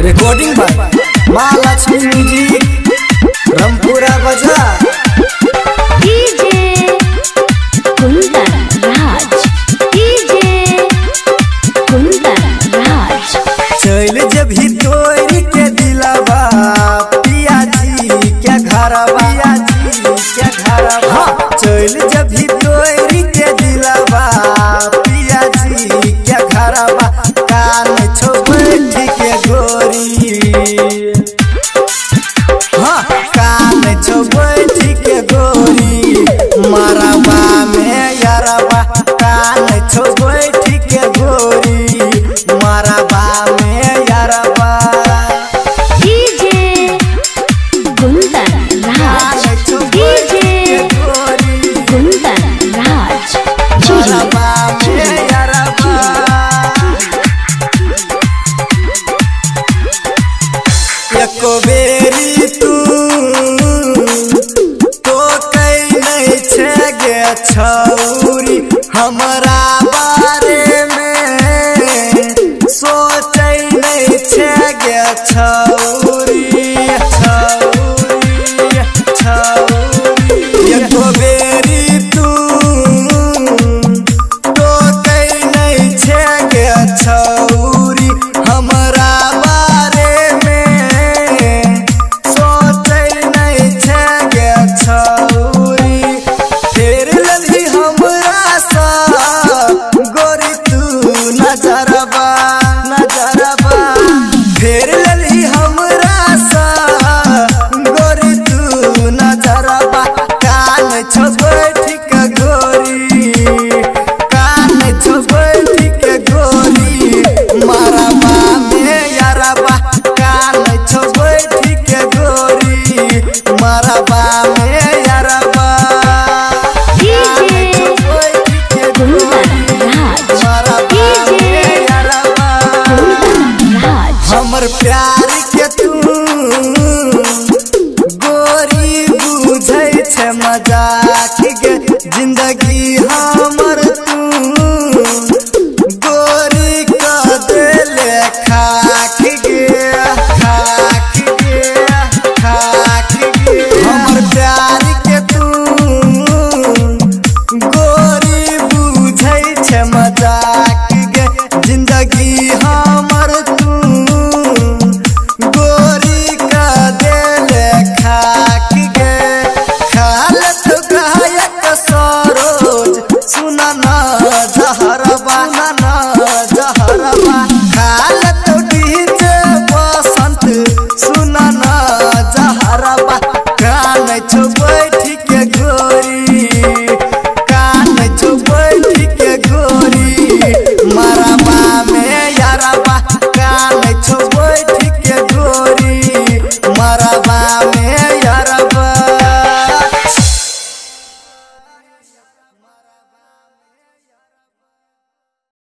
Recording by माँ Lakshmi music Rampura बाजार। DJ Kundan Raj, DJ Kundan Raj. चल जब ही तोरी के दिलावा पिया जी क्या घरवा, पिया जी क्या घरवा। चल जब ही तोरी के दिलावा पिया जी क्या घरवा। कान छो बैठी के गोरी, हाँ कान छो बैठी के गोरी मरवा में यारवा। कान छो बैठी के गोरी मरवा में यारवा। DJ Kundan Raj, DJ Kundan Raj. मरवा में यारवा। एको बेरी तू तो कई नहीं छे गे छौरी हमरा बारे में सोचै नहीं छे गे छौरी, छौरी छौरी। एको बेरी तू तो कई नहीं छे गे छौरी हमरा बारे में सोचै नहीं छे गे छौरी। फेर लली हमरा सा गोरी तू नजरबा, नजरबा। फेर लली हमरा सा गोरी तू नजरबा। कान छो बैठी के गोरी, कान छो बैठी के गोरी मरवा में यारबा। कान छो बैठी के गोरी मरवा में यारबा। DJ Kundan Raj, DJ Kundan Raj. हमर प्यार के तू गोरी बुझै छे मजाक गे। जिंदगी हमर तू गोरी क देले खाक गे, खाक गे, खाक गे। हमर प्यार के तू गोरी बुझै छे मजाक गे। जिंदगी